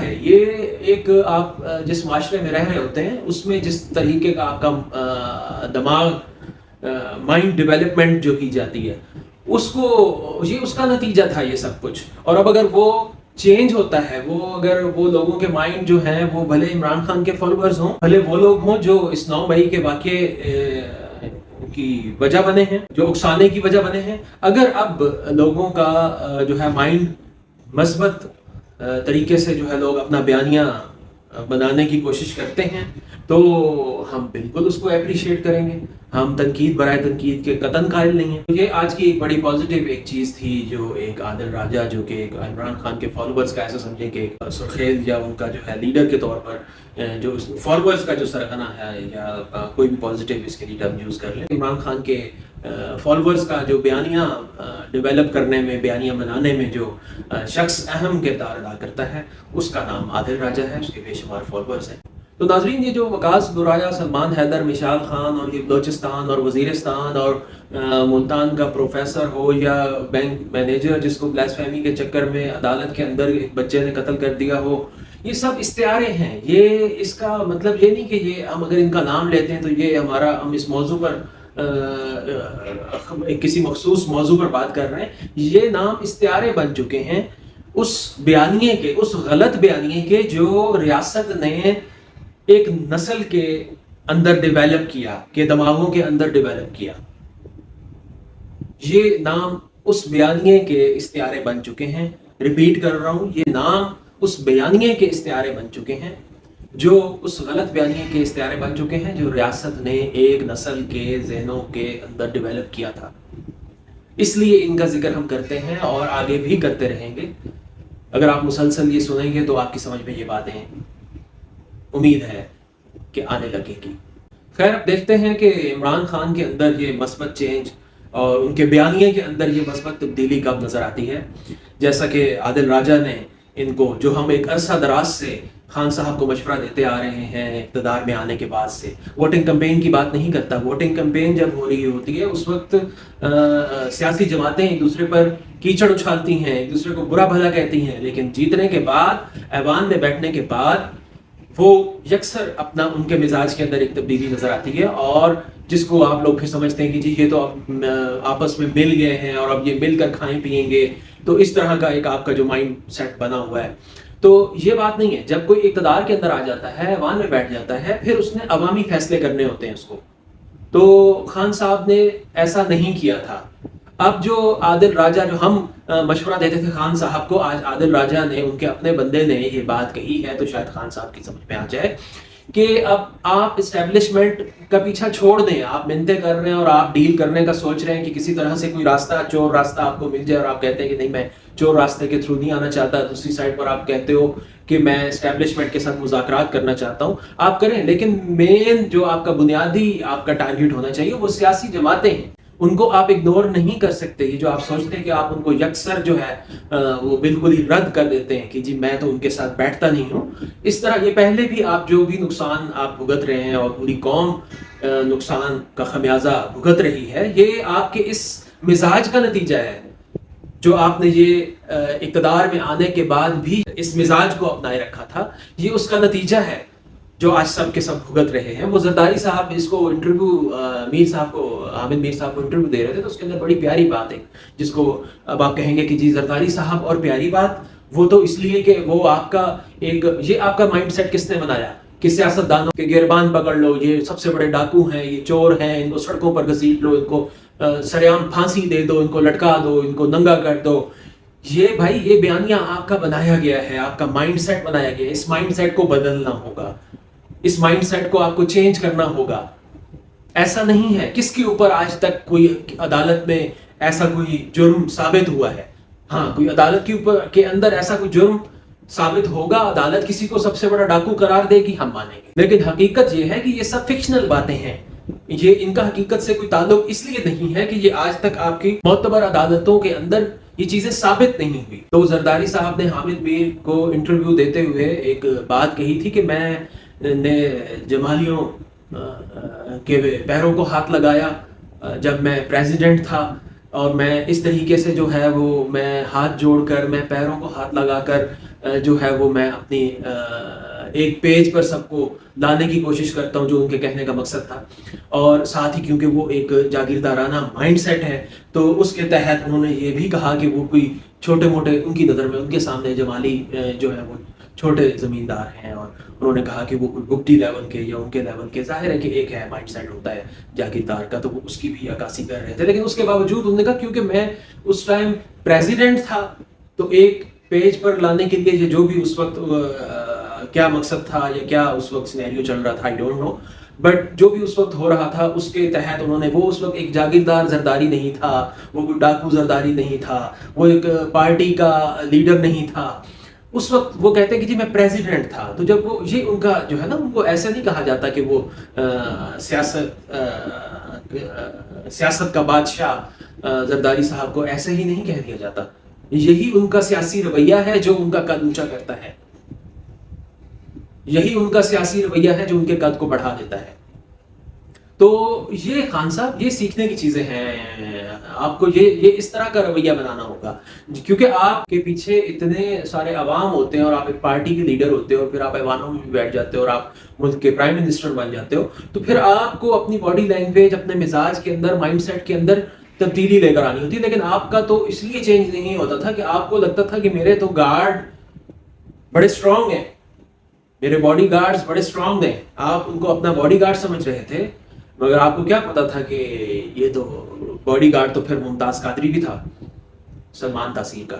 ہے؟ یہ ایک آپ جس معاشرے میں رہ رہے ہوتے ہیں اس میں جس طریقے کا آپ کا دماغ مائنڈ ڈیولپمنٹ جو کی جاتی ہے اس کا نتیجہ تھا یہ سب کچھ. اور اب اگر وہ چینج ہوتا ہے، اگر وہ لوگوں کے مائنڈ جو ہیں وہ بھلے عمران خان کے فالوورز ہوں، بھلے وہ لوگ ہوں جو اس 9 مئی کے واقعے کی وجہ بنے ہیں، جو اکسانے کی وجہ بنے ہیں، اگر اب لوگوں کا جو ہے مائنڈ مثبت طریقے سے جو ہے لوگ اپنا بیانیہ بنانے کی کوشش کرتے ہیں تو ہم بالکل اس کو اپریشیٹ کریں گے. ہم تنقید برائے تنقید کے قطعاً قائل نہیں ہیں. یہ آج کی ایک بڑی پازیٹیو ایک چیز تھی جو ایک عادل راجہ جو کہ ایک عمران خان کے فالوورز کا ایسا سمجھیں کہ ایک سرخیل یا ان کا جو ہے لیڈر کے طور پر جو فالوورز کا جو سرغنہ ہے یا کوئی بھی پازیٹیو اس کے لیے ٹرم یوز کر لیں، عمران خان کے فالوورز کا جو بیانیہ ڈیولپ کرنے میں، بیانیہ بنانے میں جو شخص اہم کردار ادا کرتا ہے اس کا نام عادل راجہ ہے، اس کے بے شمار فالوورز ہیں. تو ناظرین، یہ جو وقاص برایا، سلمان حیدر، مشال خان اور یہ بلوچستان اور وزیرستان اور ملتان کا پروفیسر ہو یا بینک مینیجر جس کو بلیسفیمی کے چکر میں عدالت کے اندر ایک بچے نے قتل کر دیا ہو، یہ سب استعارے ہیں. یہ اس کا مطلب یہ نہیں کہ یہ ہم اگر ان کا نام لیتے ہیں تو یہ ہم اس موضوع پر کسی مخصوص موضوع پر بات کر رہے ہیں. یہ نام استعارے بن چکے ہیں اس بیانیے کے، اس غلط بیانیے کے جو ریاست نے ایک نسل کے اندر ڈیویلپ کیا، کہ دماغوں کے اندر ڈیویلپ کیا. یہ نام اس بیانیے کے استعارے بن چکے ہیں. ریپیٹ کر رہا ہوں، یہ نام اس بیانیے کے استعارے بن چکے ہیں، جو اس غلط بیانیے کے استعارے بن چکے ہیں جو ریاست نے ایک نسل کے ذہنوں کے اندر ڈیویلپ کیا تھا. اس لیے ان کا ذکر ہم کرتے ہیں اور آگے بھی کرتے رہیں گے. اگر آپ مسلسل یہ سنیں گے تو آپ کی سمجھ میں یہ باتیں امید ہے کہ آنے لگے گی. خیر، اب دیکھتے ہیں کہ عمران خان کے اندر یہ مثبت چینج اور ان کے بیانیے کے اندر یہ مثبت تبدیلی کب نظر آتی ہے. جیسا کہ عادل راجہ نے ان کو، جو ہم ایک عرصہ دراز سے خان صاحب کو مشورہ دیتے آ رہے ہیں اقتدار میں آنے کے بعد سے، ووٹنگ کمپین کی بات نہیں کرتا. ووٹنگ کمپین جب ہو رہی ہوتی ہے اس وقت سیاسی جماعتیں ایک دوسرے پر کیچڑ اچھالتی ہیں، ایک دوسرے کو برا بھلا کہتی ہیں، لیکن جیتنے کے بعد، ایوان میں بیٹھنے کے بعد وہ یکسر اپنا ان کے مزاج کے اندر ایک تبدیلی نظر آتی ہے. اور جس کو آپ لوگ پھر سمجھتے ہیں کہ جی یہ تو اب آپس میں مل گئے ہیں اور اب یہ مل کر کھائیں پیئیں گے، تو اس طرح کا ایک آپ کا جو مائنڈ سیٹ بنا ہوا ہے. تو یہ بات نہیں ہے. جب کوئی اقتدار کے اندر آ جاتا ہے، ایوان میں بیٹھ جاتا ہے، پھر اس نے عوامی فیصلے کرنے ہوتے ہیں اس کو. تو خان صاحب نے ایسا نہیں کیا تھا. اب جو عادل راجہ، جو ہم مشورہ دیتے تھے خان صاحب کو، آج عادل راجہ نے، ان کے اپنے بندے نے یہ بات کہی ہے تو شاید خان صاحب کی سمجھ میں آ جائے کہ اب آپ اسٹیبلشمنٹ کا پیچھا چھوڑ دیں. آپ منتیں کر رہے ہیں اور آپ ڈیل کرنے کا سوچ رہے ہیں کہ کسی طرح سے کوئی راستہ، چور راستہ آپ کو مل جائے، اور آپ کہتے ہیں کہ نہیں، میں چور راستے کے تھرو نہیں آنا چاہتا. دوسری سائڈ پر آپ کہتے ہو کہ میں اسٹیبلشمنٹ کے ساتھ مذاکرات کرنا چاہتا ہوں. آپ کریں، لیکن مین جو آپ کا بنیادی آپ کا ٹارگیٹ ہونا چاہیے وہ سیاسی جماعتیں ہیں. ان کو آپ اگنور نہیں کر سکتے. یہ جو آپ سوچتے ہیں کہ آپ ان کو یکسر جو ہے وہ بالکل ہی رد کر دیتے ہیں کہ جی میں تو ان کے ساتھ بیٹھتا نہیں ہوں، اس طرح یہ پہلے بھی آپ جو بھی نقصان آپ بھگت رہے ہیں اور پوری قوم نقصان کا خمیازہ بھگت رہی ہے، یہ آپ کے اس مزاج کا نتیجہ ہے جو آپ نے یہ اقتدار میں آنے کے بعد بھی اس مزاج کو اپنائے رکھا تھا. یہ اس کا نتیجہ ہے جو آج سب کے سب بھگت رہے ہیں. وہ زرداری صاحب اس کو انٹرویو میر صاحب کو، حامد میر صاحب کو انٹرویو دے رہے تھے، تو اس کے اندر بڑی پیاری بات ہے جس کو اب آپ کہیں گے کہ جی زرداری صاحب، اور پیاری بات وہ تو اس لیے کہ وہ آپ کا ایک، یہ آپ کا مائنڈ سیٹ کس نے بنایا کہ سیاست دانوں کے گربان پکڑ لو، یہ سب سے بڑے ڈاکو ہیں، یہ چور ہیں، ان کو سڑکوں پر گھسیٹ لو، ان کو سریعام پھانسی دے دو، ان کو لٹکا دو، ان کو ننگا کر دو. یہ بھائی، یہ بیانیہ آپ کا بنایا گیا ہے، آپ کا مائنڈ سیٹ بنایا گیا ہے. اس مائنڈ سیٹ کو بدلنا ہوگا، اس مائنڈ سیٹ کو آپ کو چینج کرنا ہوگا. ایسا نہیں ہے. کس کے اوپر آج تک کوئی عدالت میں ایسا کوئی جرم ثابت ہوا ہے؟ ہاں، کوئی عدالت کے اوپر کے اندر ایسا کوئی جرم ثابت ہوگا، عدالت کسی کو سب سے بڑا ڈاکو قرار دے گی، ہم مانیں گے. لیکن حقیقت یہ ہے کہ یہ سب فکشنل باتیں ہیں. یہ ان کا حقیقت سے کوئی تعلق اس لیے نہیں ہے کہ یہ آج تک آپ کی معتبر عدالتوں کے اندر یہ چیزیں ثابت نہیں ہوئی. تو زرداری صاحب نے حامد میر کو انٹرویو دیتے ہوئے ایک بات کہی تھی کہ میں نے جمالیوں کے پیروں کو ہاتھ لگایا جب میں پریزیڈنٹ تھا، اور میں اس طریقے سے جو ہے وہ میں ہاتھ جوڑ کر، میں پیروں کو ہاتھ لگا کر جو ہے وہ میں اپنی ایک پیج پر سب کو لانے کی کوشش کرتا ہوں جو ان کے کہنے کا مقصد تھا. اور ساتھ ہی کیونکہ وہ ایک جاگیردارانہ مائنڈ سیٹ ہے تو اس کے تحت انہوں نے یہ بھی کہا کہ وہ کوئی چھوٹے موٹے، ان کی نظر میں ان کے سامنے جمالی جو ہے وہ چھوٹے زمیندار ہیں، اور انہوں نے کہا کہ وہ کوئی بگٹی لیول کے یا ان کے لیول کے، ظاہر ہے کہ ایک ہے مائنڈ سیٹ ہوتا ہے جاگیردار کا، تو وہ اس کی بھی عکاسی کر رہے تھے. لیکن اس کے باوجود انہوں نے کہا کیونکہ میں اس ٹائم پریزیڈنٹ تھا تو ایک پیج پر لانے کے لیے جو بھی اس وقت کیا مقصد تھا یا کیا اس وقت سینیریو چل رہا تھا، آئی ڈونٹ نو، بٹ جو بھی اس وقت ہو رہا تھا اس کے تحت انہوں نے، وہ اس وقت ایک جاگیردار زرداری نہیں تھا، وہ کوئی ڈاکو زرداری نہیں تھا، وہ ایک پارٹی کا لیڈر نہیں تھا. اس وقت وہ کہتے ہیں کہ جی میں پریزیڈنٹ تھا. تو جب وہ یہ ان کا جو ہے نا، ان کو ایسا نہیں کہا جاتا کہ وہ سیاست کا بادشاہ زرداری صاحب کو ایسے ہی نہیں کہہ دیا جاتا. یہی ان کا سیاسی رویہ ہے جو ان کا قد اونچا کرتا ہے، یہی ان کا سیاسی رویہ ہے جو ان کے قد کو بڑھا دیتا ہے. تو یہ خان صاحب، یہ سیکھنے کی چیزیں ہیں. آپ کو یہ اس طرح کا رویہ بنانا ہوگا، کیونکہ آپ کے پیچھے اتنے سارے عوام ہوتے ہیں اور آپ ایک پارٹی کے لیڈر ہوتے ہو، اور پھر آپ ایوانوں میں بھی بیٹھ جاتے ہو اور آپ ملک کے پرائم منسٹر بن جاتے ہو. تو پھر آپ کو اپنی باڈی لینگویج، اپنے مزاج کے اندر، مائنڈ سیٹ کے اندر تبدیلی لے کر آنی ہوتی ہے. لیکن آپ کا تو اس لیے چینج نہیں ہوتا تھا کہ آپ کو لگتا تھا کہ میرے تو گارڈ بڑے اسٹرانگ ہیں، میرے باڈی گارڈز بڑے اسٹرانگ ہیں. آپ ان کو اپنا باڈی گارڈ سمجھ رہے تھے، مگر آپ کو کیا پتا تھا کہ یہ تو باڈی گارڈ تو پھر ممتاز قادری بھی تھا، سلمان تاثیر کا.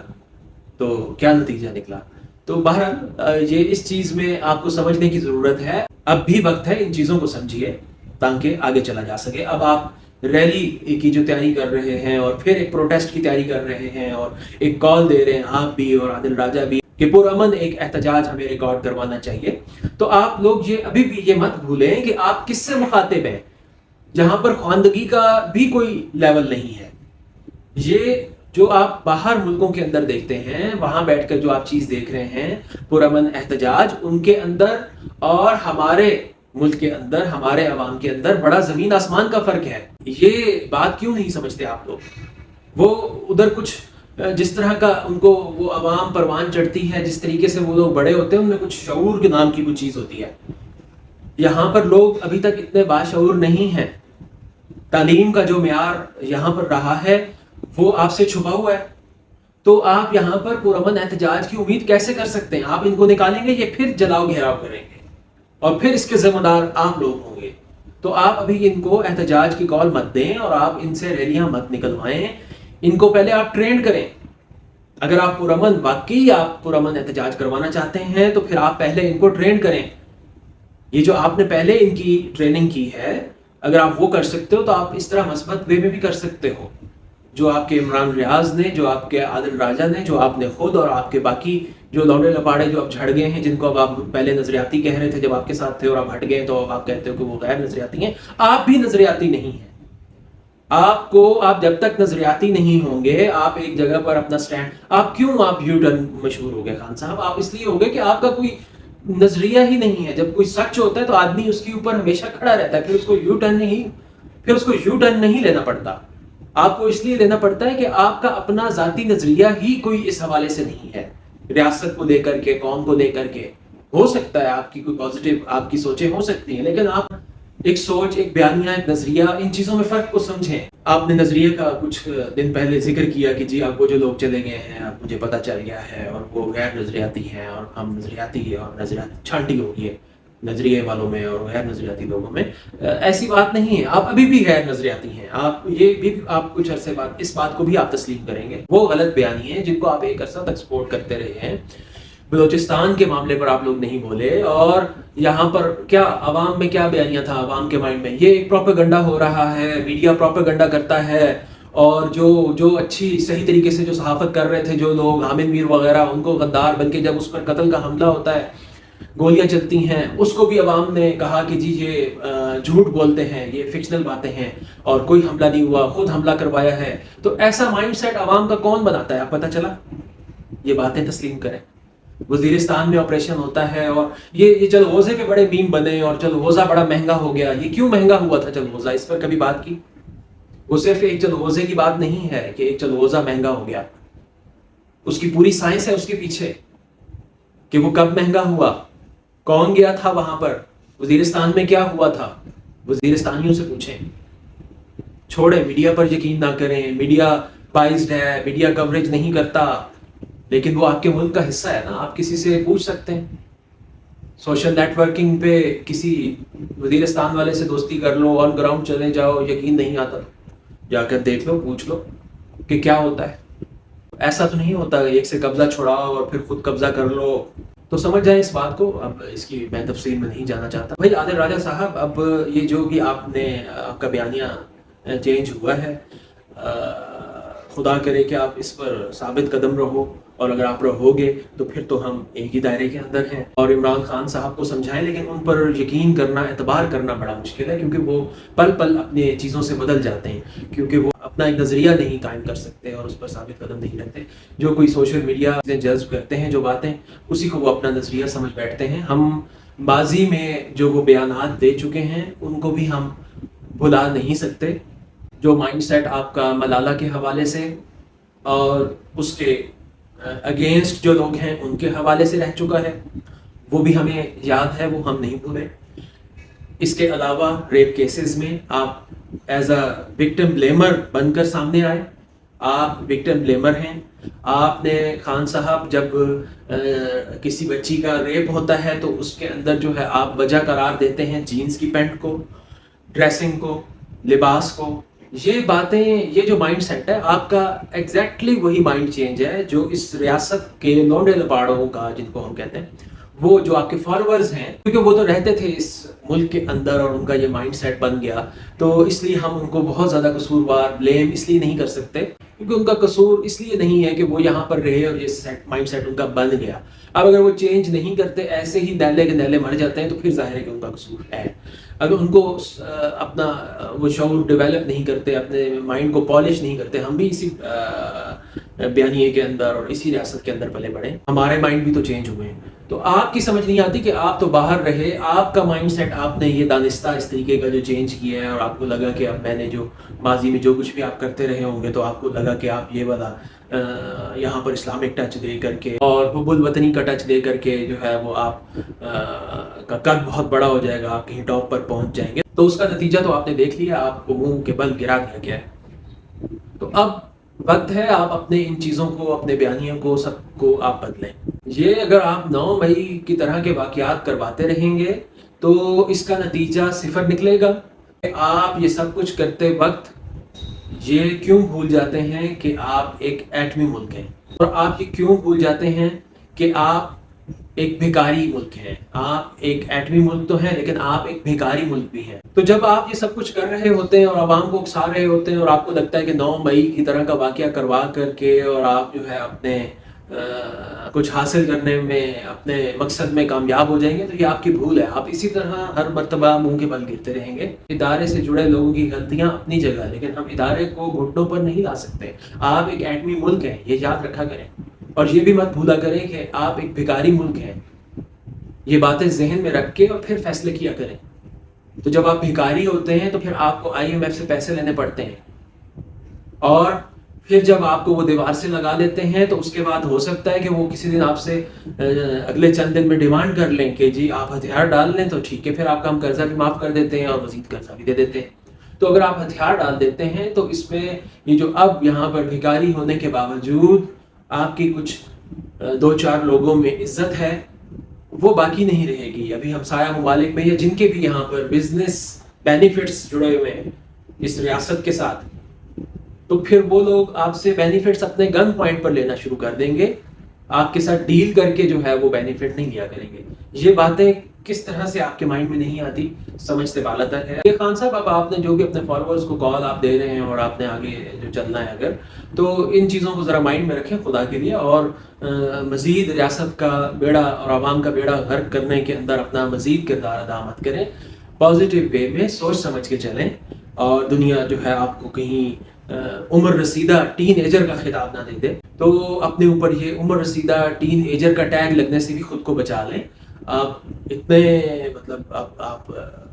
تو کیا نتیجہ نکلا. تو بہرحال یہ اس چیز میں آپ کو سمجھنے کی ضرورت ہے. اب بھی وقت ہے، ان چیزوں کو سمجھیے تاکہ آگے چلا جا سکے. اب آپ ریلی کی جو تیاری کر رہے ہیں اور پھر ایک پروٹیسٹ کی تیاری کر رہے ہیں اور ایک کال دے رہے ہیں آپ بھی اور عادل راجہ بھی کہ پرامن ایک احتجاج ہمیں ریکارڈ کروانا چاہیے. تو آپ لوگ یہ ابھی بھی یہ مت بھولیں کہ آپ کس سے مخاطب ہیں، جہاں پر خواندگی کا بھی کوئی لیول نہیں ہے. یہ جو آپ باہر ملکوں کے اندر دیکھتے ہیں، وہاں بیٹھ کر جو آپ چیز دیکھ رہے ہیں پرامن احتجاج، ان کے اندر اور ہمارے ملک کے اندر، ہمارے عوام کے اندر بڑا زمین آسمان کا فرق ہے. یہ بات کیوں نہیں سمجھتے آپ لوگ؟ وہ ادھر کچھ جس طرح کا ان کو وہ عوام پروان چڑھتی ہے، جس طریقے سے وہ لوگ بڑے ہوتے ہیں، ان میں کچھ شعور کے نام کی کچھ چیز ہوتی ہے. یہاں پر لوگ ابھی تک اتنے باشعور نہیں ہیں. تعلیم کا جو معیار یہاں پر رہا ہے وہ آپ سے چھپا ہوا ہے. تو آپ یہاں پر پرامن احتجاج کی امید کیسے کر سکتے ہیں؟ آپ ان کو نکالیں گے، یہ پھر جلاؤ گھیراؤ کریں گے اور پھر اس کے ذمہ دار آپ لوگ ہوں گے. تو آپ ابھی ان کو احتجاج کی کال مت دیں اور آپ ان سے ریلیاں مت نکلوائیں. ان کو پہلے آپ ٹرین کریں. اگر آپ واقعی آپ پرامن احتجاج کروانا چاہتے ہیں تو پھر آپ پہلے ان کو ٹرین کریں. یہ جو آپ نے پہلے ان کی ٹریننگ کی ہے، اگر آپ وہ کر سکتے ہو تو آپ اس طرح مثبت وے میں بھی کر سکتے ہو. جو آپ کے عمران ریاض نے، جو آپ کے عادل راجہ نے، جو آپ نے خود، اور آپ کے باقی جو لوڑے لپاڑے جو اب جھڑ گئے ہیں، جن کو اب آپ پہلے نظریاتی کہہ رہے تھے جب آپ کے ساتھ تھے اور آپ ہٹ گئے تو اب آپ کہتے ہو کہ وہ غیر نظریاتی ہیں. آپ بھی نظریاتی نہیں ہیں. آپ جب تک نظریاتی نہیں ہوں گے، آپ ایک جگہ پر اپنا سٹینڈ، آپ یو ٹرن مشہور ہو گئے خان صاحب؟ آپ اس لیے ہو گئے کہ آپ کا کوئی نظریہ ہی نہیں ہے. جب کوئی سچ ہوتا ہے تو آدمی اس کے اوپر ہمیشہ کھڑا رہتا ہے، پھر اس کو یو ٹرن نہیں لینا پڑتا. آپ کو اس لیے لینا پڑتا ہے کہ آپ کا اپنا ذاتی نظریہ ہی کوئی اس حوالے سے نہیں ہے. ریاست کو لے کر کے، قوم کو لے کر کے ہو سکتا ہے آپ کی کوئی پازیٹیو آپ کی سوچیں ہو سکتی ہیں، لیکن آپ ایک سوچ، ایک بیانیہ، ایک نظریہ، ان چیزوں میں فرق کو سمجھیں. آپ نے نظریے کا کچھ دن پہلے ذکر کیا کہ جی اب وہ جو لوگ چلے گئے ہیں، اب مجھے پتہ چل گیا ہے اور وہ غیر نظریاتی ہیں اور ہم نظریاتی اور نظریات چھانٹی ہو گئی ہے نظریے والوں میں اور غیر نظریاتی لوگوں میں. ایسی بات نہیں ہے. آپ ابھی بھی غیر نظریاتی ہیں. آپ یہ بھی آپ کچھ عرصے بعد اس بات کو بھی آپ تسلیم کریں گے. وہ غلط بیانی ہیں جن کو آپ ایک عرصہ تک سپورٹ کرتے رہے ہیں. بلوچستان کے معاملے پر آپ لوگ نہیں بولے، اور یہاں پر کیا عوام میں کیا بیانیہ تھا عوام کے مائنڈ میں؟ یہ ایک پروپیگنڈا ہو رہا ہے، میڈیا پروپیگنڈا کرتا ہے، اور جو اچھی صحیح طریقے سے جو صحافت کر رہے تھے جو لوگ، حامد میر وغیرہ، ان کو غدار، بلکہ جب اس پر قتل کا حملہ ہوتا ہے، گولیاں چلتی ہیں، اس کو بھی عوام نے کہا کہ جی یہ جھوٹ بولتے ہیں، یہ فکشنل باتیں ہیں اور کوئی حملہ نہیں ہوا، خود حملہ کروایا ہے. تو ایسا مائنڈ سیٹ عوام کا کون بناتا ہے؟ آپ پتہ چلا. یہ باتیں تسلیم کریں. وزیرستان میں آپریشن ہوتا ہے اور یہ چلغوزے پہ بڑے میم بنے اور چلغوزہ بڑا مہنگا ہو گیا. یہ کیوں مہنگا ہوا تھا چلغوزہ؟ اس پر کبھی بات کی؟ وہ صرف ایک چلغوزے کی بات نہیں ہے کہ ایک چلغوزہ مہنگا ہو گیا، اس کی پوری سائنس ہے اس کے پیچھے کہ وہ کب مہنگا ہوا، کون گیا تھا وہاں پر، وزیرستان میں کیا ہوا تھا، وزیرستانیوں سے پوچھیں. چھوڑیں میڈیا پر یقین نہ کریں، میڈیا بائزڈ ہے، میڈیا کوریج نہیں کرتا، لیکن وہ آپ کے ملک کا حصہ ہے نا، آپ کسی سے پوچھ سکتے ہیں. سوشل نیٹ ورکنگ پہ کسی وزیرستان والے سے دوستی کر لو، آن گراؤنڈ چلے جاؤ، یقین نہیں آتا جا کر دیکھ لو، پوچھ لو کہ کیا ہوتا ہے. ایسا تو نہیں ہوتا ایک سے قبضہ چھڑاؤ اور پھر خود قبضہ کر لو. تو سمجھ جائیں اس بات کو. اب اس کی میں تفصیل میں نہیں جانا چاہتا. بھائی عادل راجہ صاحب، اب یہ جو بھی آپ کا بیانیہ چینج ہوا ہے، خدا کرے کہ آپ اس پر ثابت قدم رہو، اور اگر آپ رہو گے تو پھر تو ہم ایک ہی دائرے کے اندر ہیں. اور عمران خان صاحب کو سمجھائیں، لیکن ان پر یقین کرنا، اعتبار کرنا بڑا مشکل ہے، کیونکہ وہ پل پل اپنے چیزوں سے بدل جاتے ہیں، کیونکہ وہ اپنا ایک نظریہ نہیں قائم کر سکتے اور اس پر ثابت قدم نہیں رہتے. جو کوئی سوشل میڈیا سے جذب کرتے ہیں جو باتیں، اسی کو وہ اپنا نظریہ سمجھ بیٹھتے ہیں. ہم ماضی میں جو وہ بیانات دے چکے ہیں ان کو بھی ہم بھلا نہیں سکتے. جو مائنڈ سیٹ آپ کا ملالہ کے حوالے سے اور اس کے اگینسٹ جو لوگ ہیں ان کے حوالے سے رہ چکا ہے، وہ بھی ہمیں یاد ہے، وہ ہم نہیں بھولے. اس کے علاوہ ریپ کیسز میں آپ ایز اے وکٹم بلیمر بن کر سامنے آئے. آپ وکٹم بلیمر ہیں. آپ نے خان صاحب، جب کسی بچی کا ریپ ہوتا ہے تو اس کے اندر جو ہے آپ وجہ قرار دیتے ہیں جینز کی پینٹ کو، ڈریسنگ کو، لباس کو. یہ باتیں، یہ جو مائنڈ سیٹ ہے آپ کا، ایگزیکٹلی وہی مائنڈ چینج ہے جو اس ریاست کے لونڈے لپاڑوں کا، جن کو ہم کہتے ہیں، وہ جو آپ کے فالوورز ہیں، کیونکہ وہ تو رہتے تھے اس ملک کے اندر اور ان کا یہ مائنڈ سیٹ بن گیا، تو اس لیے ہم ان کو بہت زیادہ قصوروار بلیم اس لیے نہیں کر سکتے، کیونکہ ان کا قصور اس لیے نہیں ہے کہ وہ یہاں پر رہے اور یہ مائنڈ سیٹ ان کا بن گیا. اب اگر وہ چینج نہیں کرتے، ایسے ہی نیلے کے نیلے مر جاتے ہیں، تو پھر ظاہر ہے کہ ان کا قصور ہے. اگر ان کو اپنا وہ شعور ڈیولپ نہیں کرتے، اپنے مائنڈ کو پالش نہیں کرتے. ہم بھی اسی بیانیے کے اندر اور اسی ریاست کے اندر پلے بڑھے، ہمارے مائنڈ بھی تو چینج ہوئے ہیں. تو آپ کی سمجھ نہیں آتی کہ آپ تو باہر رہے، آپ کا مائنڈ سیٹ آپ نے یہ دانستہ اس طریقے کا جو چینج کیا ہے، اور آپ کو لگا کہ اب میں نے جو ماضی میں جو کچھ بھی آپ کرتے رہے ہوں گے، تو آپ کو لگا کہ آپ یہ والا یہاں پر اسلامک ٹچ دے کر کے اور حب الوطنی کا ٹچ دے کر کے جو ہے وہ آپ کا قد بہت بڑا ہو جائے گا، آپ کہیں ٹاپ پر پہنچ جائیں گے. تو اس کا نتیجہ تو آپ نے دیکھ لیا، آپ کو منہ کے بل گرا دیا گیا ہے. تو اب وقت ہے آپ اپنے ان چیزوں کو، اپنے بیانیوں کو، سب کو آپ بدلیں. یہ اگر آپ 9 مئی کی طرح کے واقعات کرواتے رہیں گے تو اس کا نتیجہ صفر نکلے گا. آپ یہ سب کچھ کرتے وقت یہ کیوں بھول جاتے ہیں کہ آپ ایک ایٹمی ملک ہیں، اور آپ یہ کیوں بھول جاتے ہیں کہ آپ ایک بھیکاری ملک ہیں. آپ ایک ایٹمی ملک تو ہیں، لیکن آپ ایک بھیکاری ملک بھی ہیں. تو جب آپ یہ سب کچھ کر رہے ہوتے ہیں اور عوام کو اکسا رہے ہوتے ہیں، اور آپ کو لگتا ہے کہ 9 مئی کی طرح کا واقعہ کروا کر کے اور آپ جو ہے اپنے کچھ حاصل کرنے میں، اپنے مقصد میں کامیاب ہو جائیں گے، تو یہ آپ کی بھول ہے. آپ اسی طرح ہر مرتبہ منہ کے بل گرتے رہیں گے. ادارے سے جڑے لوگوں کی غلطیاں اپنی جگہ، لیکن ہم ادارے کو گھٹنوں پر نہیں لا سکتے. آپ ایک ایٹمی ملک ہیں، یہ یاد رکھا کریں. اور یہ بھی مت بھولا کریں کہ آپ ایک بھیکاری ملک ہیں. یہ باتیں ذہن میں رکھ کے اور پھر فیصلے کیا کریں. تو جب آپ بھیکاری ہوتے ہیں تو پھر آپ کو IMF سے پیسے لینے پڑتے ہیں، اور پھر جب آپ کو وہ دیوار سے لگا دیتے ہیں تو اس کے بعد ہو سکتا ہے کہ وہ کسی دن آپ سے اگلے چند دن میں ڈیمانڈ کر لیں کہ جی آپ ہتھیار ڈال لیں، تو ٹھیک ہے، پھر آپ کا ہم قرضہ بھی معاف کر دیتے ہیں اور مزید قرضہ بھی دے دیتے ہیں. تو اگر آپ ہتھیار ڈال دیتے ہیں تو اس میں یہ جو اب یہاں پر بھیکاری ہونے کے باوجود آپ کی کچھ 2-4 لوگوں میں عزت ہے، وہ باقی نہیں رہے گی. ابھی ہمسایہ ممالک میں یا جن کے بھی یہاں پر بزنس بینیفٹس جڑے ہوئے ہیں اس ریاست کے ساتھ، تو پھر وہ لوگ آپ سے بینیفٹس اپنے گن پوائنٹ پر لینا شروع کر دیں گے. آپ کے ساتھ ڈیل کر کے جو ہے وہ بینیفٹ نہیں لیا کریں گے. یہ باتیں کس طرح سے آپ کے مائنڈ میں نہیں آتی، سمجھ سے بالاتر ہے. یہ خان صاحب، اب آپ نے جو بھی اپنے فالوورز کو کال آپ دے رہے ہیں اور آپ نے آگے جو چلنا ہے اگر، تو ان چیزوں کو ذرا مائنڈ میں رکھیں خدا کے لیے، اور مزید ریاست کا بیڑا اور عوام کا بیڑا غرق کرنے کے اندر اپنا مزید کردار ادا مت کریں. پازیٹیو وے میں سوچ سمجھ کے چلیں، اور دنیا جو ہے آپ کو کہیں عمر رسیدہ ٹین ایجر کا خطاب نہ دے دے. تو اپنے اوپر یہ عمر رسیدہ ٹین ایجر کا ٹیگ لگنے سے بھی خود کو بچا لیں. آپ اتنے مطلب آپ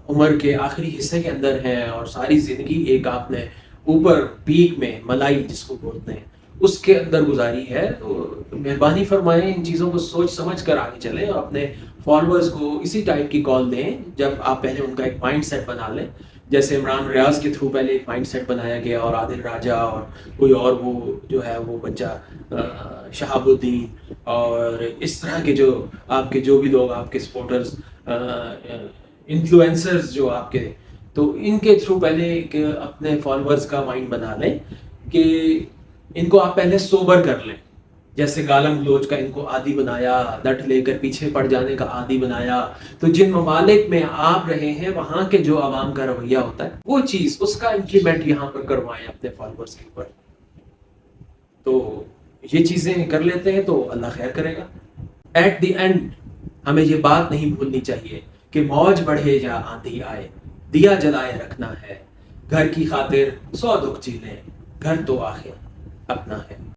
عمر کے آخری حصے کے اندر ہیں، اور ساری زندگی ایک آپ نے اوپر پیک میں ملائی جس کو بولتے ہیں اس کے اندر گزاری ہے. تو مہربانی فرمائیں ان چیزوں کو سوچ سمجھ کر آگے چلیں اور اپنے فالوورز کو اسی ٹائپ کی کال دیں جب آپ پہلے ان کا ایک مائنڈ سیٹ بنا لیں. جیسے عمران ریاض کے تھرو پہلے ایک مائنڈ سیٹ بنایا گیا اور عادل راجہ اور کوئی اور وہ جو ہے وہ بچہ شہاب الدین اور اس طرح کے جو آپ کے جو بھی لوگ آپ کے سپورٹرز انفلوئنسرز جو آپ کے، تو ان کے تھرو پہلے اپنے فالوورز کا مائنڈ بنا لیں کہ ان کو آپ پہلے سوبر کر لیں. جیسے گالم گلوچ کا ان کو عادی بنایا، ڈٹ لے کر پیچھے پڑ جانے کا عادی بنایا. تو جن ممالک میں آپ رہے ہیں وہاں کے جو عوام کا رویہ ہوتا ہے وہ چیز اس کا امپلیمنٹ یہاں پر کروائیں اپنے فالوورز کے اوپر. تو یہ چیزیں کر لیتے ہیں تو اللہ خیر کرے گا. ایٹ دی اینڈ ہمیں یہ بات نہیں بھولنی چاہیے کہ موج بڑھے یا آندھی آئے دیا جلائے رکھنا ہے. گھر کی خاطر 100 دکھ جھیلیں، گھر تو آخر اپنا ہے.